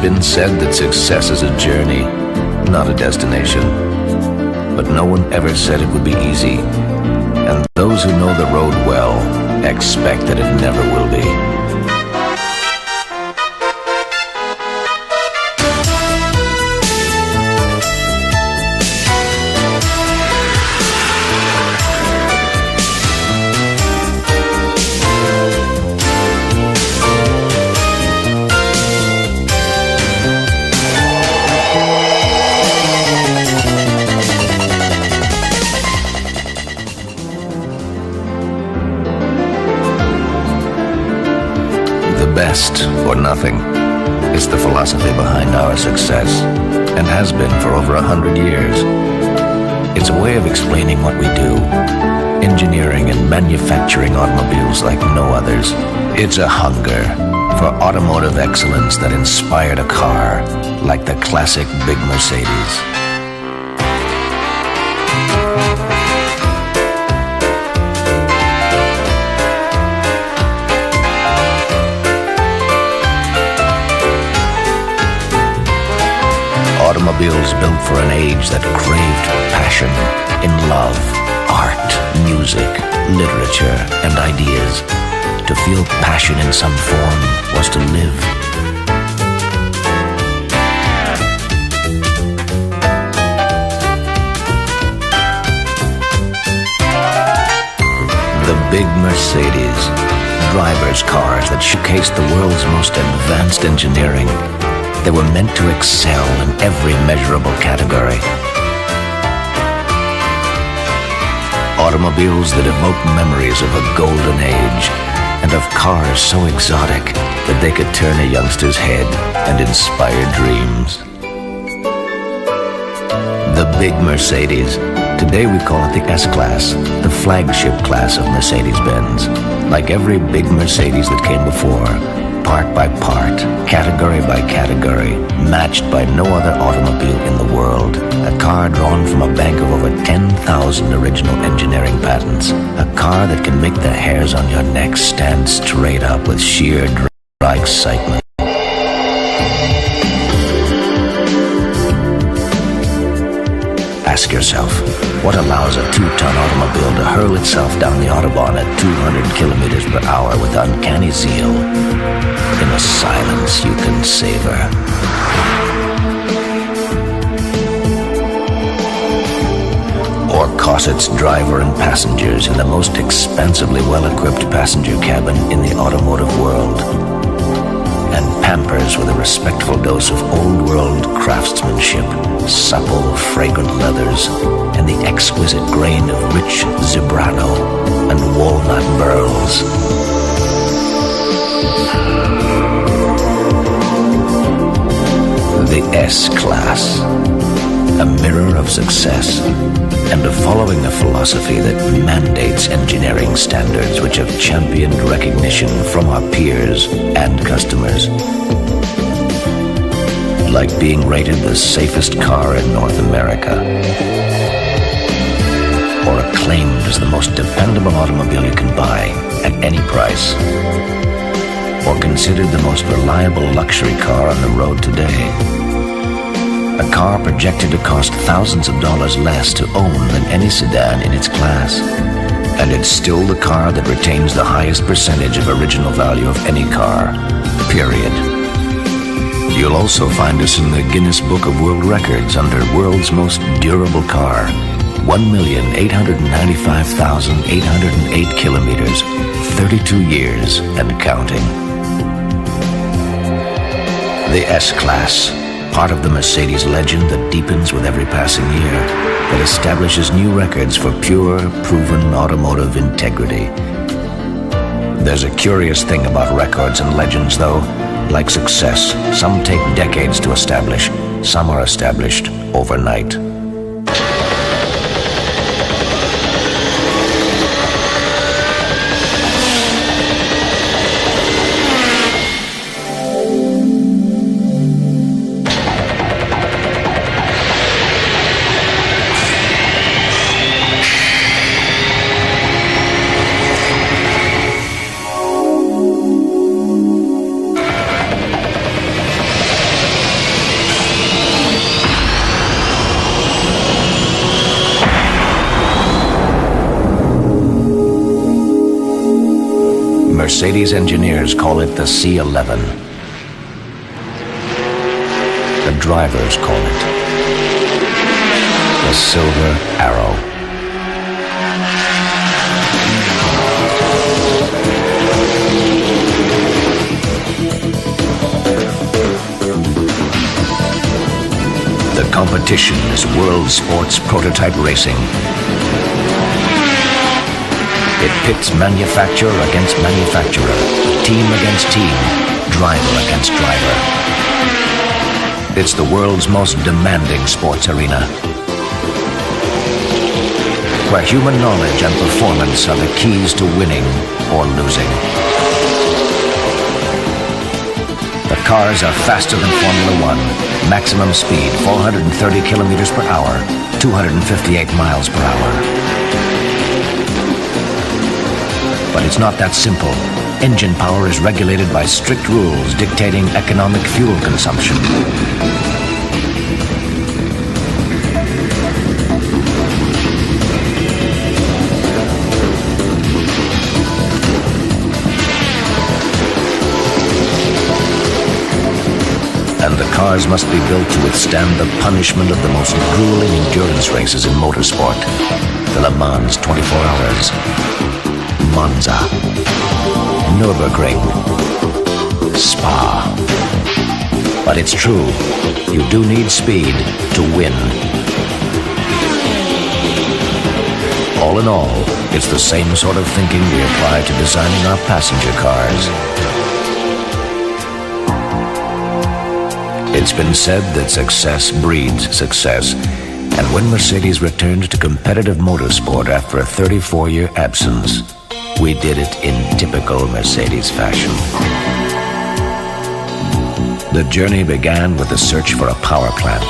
been said that success is a journey, not a destination. But no one ever said it would be easy. And those who know the road well expect that it never will be. Best or nothing is the philosophy behind our success, and has been for over 100 years. It's a way of explaining what we do, engineering and manufacturing automobiles like no others. It's a hunger for automotive excellence that inspired a car like the classic big Mercedes. Automobiles built for an age that craved passion in love, art, music, literature, and ideas. To feel passion in some form was to live. The big Mercedes, driver's cars that showcased the world's most advanced engineering. They were meant to excel in every measurable category. Automobiles that evoke memories of a golden age, and of cars so exotic that they could turn a youngster's head and inspire dreams. The big Mercedes. Today we call it the S-Class, the flagship class of Mercedes-Benz. Like every big Mercedes that came before, part by part, category by category, matched by no other automobile in the world. A car drawn from a bank of over 10,000 original engineering patents. A car that can make the hairs on your neck stand straight up with sheer dry excitement. Ask yourself, what allows a 2-ton automobile to hurl itself down the Autobahn at 200 kilometers per hour with uncanny zeal, in a silence you can savor? Or cost its driver and passengers in the most expansively well-equipped passenger cabin in the automotive world, and pampers with a respectful dose of old-world craftsmanship, supple, fragrant leathers, and the exquisite grain of rich zebrano and walnut burls. The S-Class, a mirror of success, and a following a philosophy that mandates engineering standards which have championed recognition from our peers and customers. Like being rated the safest car in North America, or acclaimed as the most dependable automobile you can buy at any price, or considered the most reliable luxury car on the road today. A car projected to cost thousands of dollars less to own than any sedan in its class. And it's still the car that retains the highest percentage of original value of any car, period. You'll also find us in the Guinness Book of World Records under World's Most Durable Car. 1,895,808 kilometers, 32 years and counting. The S-Class, part of the Mercedes legend that deepens with every passing year, that establishes new records for pure, proven automotive integrity. There's a curious thing about records and legends, though. Like success, some take decades to establish, some are established overnight. Mercedes engineers call it the C11. The drivers call it the Silver Arrow. The competition is world sports prototype racing. It pits manufacturer against manufacturer, team against team, driver against driver. It's the world's most demanding sports arena, where human knowledge and performance are the keys to winning or losing. The cars are faster than Formula One. Maximum speed, 430 kilometers per hour, 258 miles per hour. But it's not that simple. Engine power is regulated by strict rules dictating economic fuel consumption. And the cars must be built to withstand the punishment of the most grueling endurance races in motorsport. The Le Mans 24 Hours, Monza, Nürburgring, Spa. But it's true, you do need speed to win. All in all, it's the same sort of thinking we apply to designing our passenger cars. It's been said that success breeds success, and when Mercedes returned to competitive motorsport after a 34-year absence, we did it in typical Mercedes fashion. The journey began with the search for a power plant,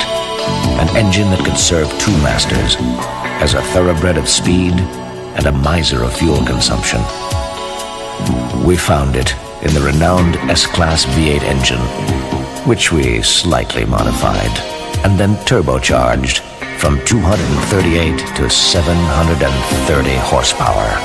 an engine that could serve two masters, as a thoroughbred of speed and a miser of fuel consumption. We found it in the renowned S-Class V8 engine, which we slightly modified and then turbocharged from 238 to 730 horsepower.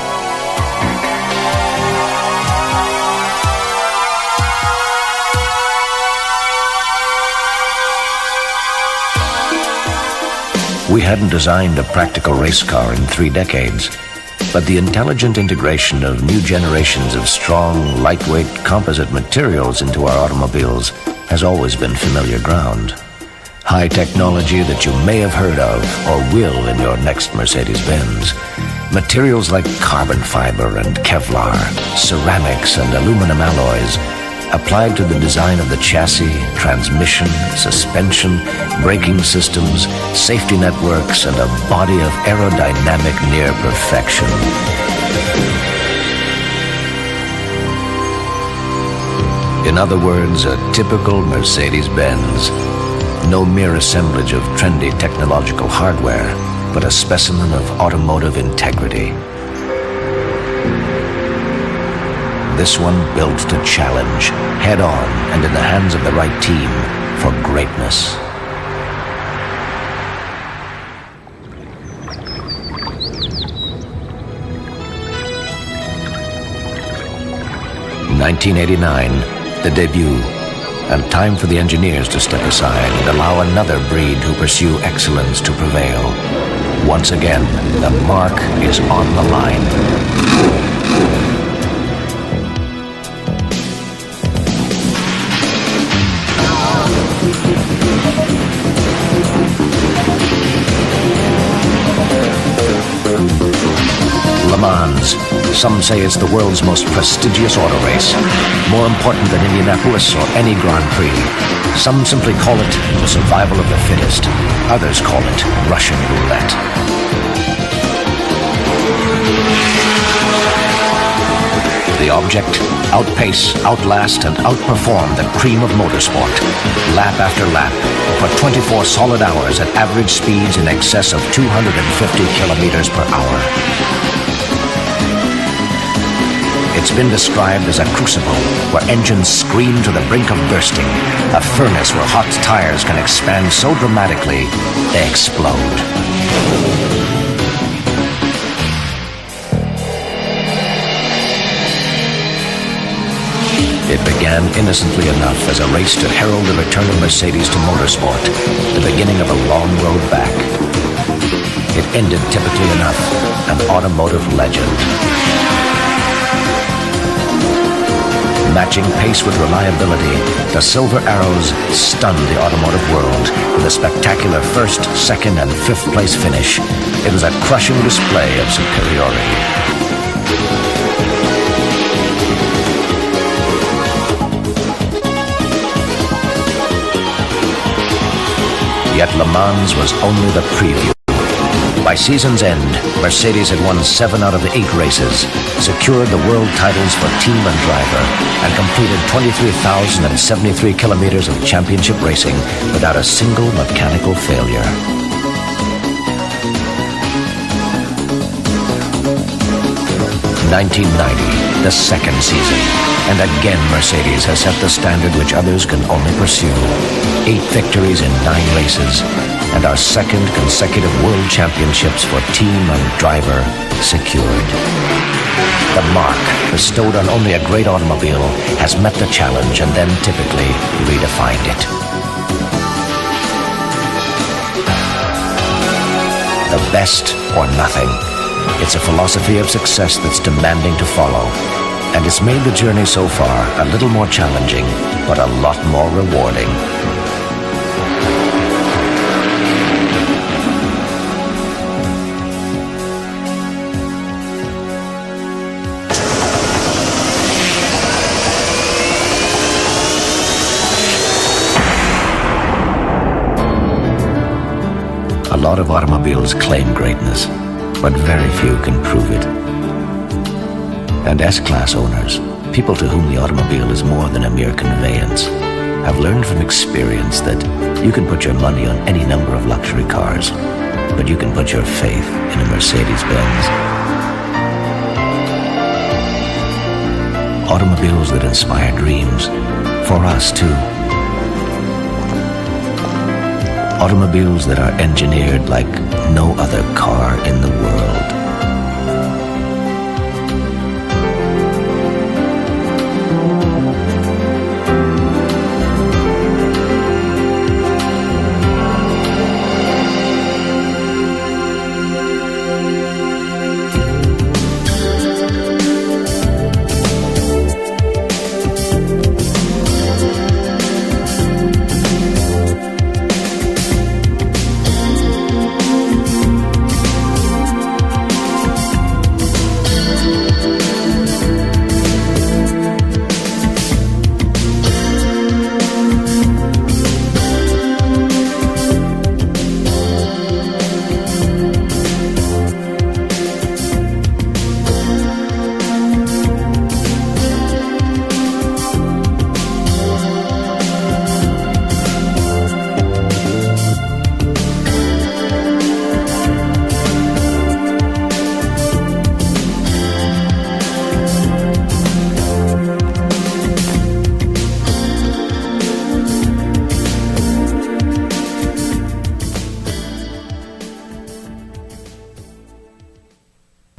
We hadn't designed a practical race car in 3 decades, but the intelligent integration of new generations of strong, lightweight composite materials into our automobiles has always been familiar ground. High technology that you may have heard of or will in your next Mercedes-Benz. Materials like carbon fiber and Kevlar, ceramics and aluminum alloys, applied to the design of the chassis, transmission, suspension, braking systems, safety networks, and a body of aerodynamic near perfection. In other words, a typical Mercedes-Benz. No mere assemblage of trendy technological hardware, but a specimen of automotive integrity. This one built to challenge, head on, and in the hands of the right team, for greatness. (1989), the debut, and time for the engineers to step aside and allow another breed who pursue excellence to prevail. Once again, the mark is on the line. Le Mans. Some say it's the world's most prestigious auto race, more important than Indianapolis or any Grand Prix. Some simply call it the survival of the fittest. Others call it Russian roulette. The object? Outpace, outlast, and outperform the cream of motorsport, lap after lap, for 24 solid hours at average speeds in excess of 250 kilometers per hour. It's been described as a crucible where engines scream to the brink of bursting, a furnace where hot tires can expand so dramatically they explode. reminiscently enough as a race to herald the return of Mercedes to motorsport, the beginning of a long road back. It ended typically enough, an automotive legend. Matching pace with reliability, the Silver Arrows stunned the automotive world with a spectacular first, second, and fifth place finish. It was a crushing display of superiority. Yet Le Mans was only the preview. By season's end, Mercedes had won 7 out of the 8 races, secured the world titles for team and driver, and completed 23,073 kilometers of championship racing without a single mechanical failure. (1990), the second season, and again Mercedes has set the standard which others can only pursue. 8 victories in 9 races, and our second consecutive world championships for team and driver secured. The mark, bestowed on only a great automobile, has met the challenge and then typically redefined it. The best or nothing. It's a philosophy of success that's demanding to follow, and it's made the journey so far a little more challenging, but a lot more rewarding. A lot of automobiles claim greatness, but very few can prove it. And S-Class owners, people to whom the automobile is more than a mere conveyance, have learned from experience that you can put your money on any number of luxury cars, but you can put your faith in a Mercedes-Benz. Automobiles that inspire dreams, for us too. Automobiles that are engineered like no other car in the world.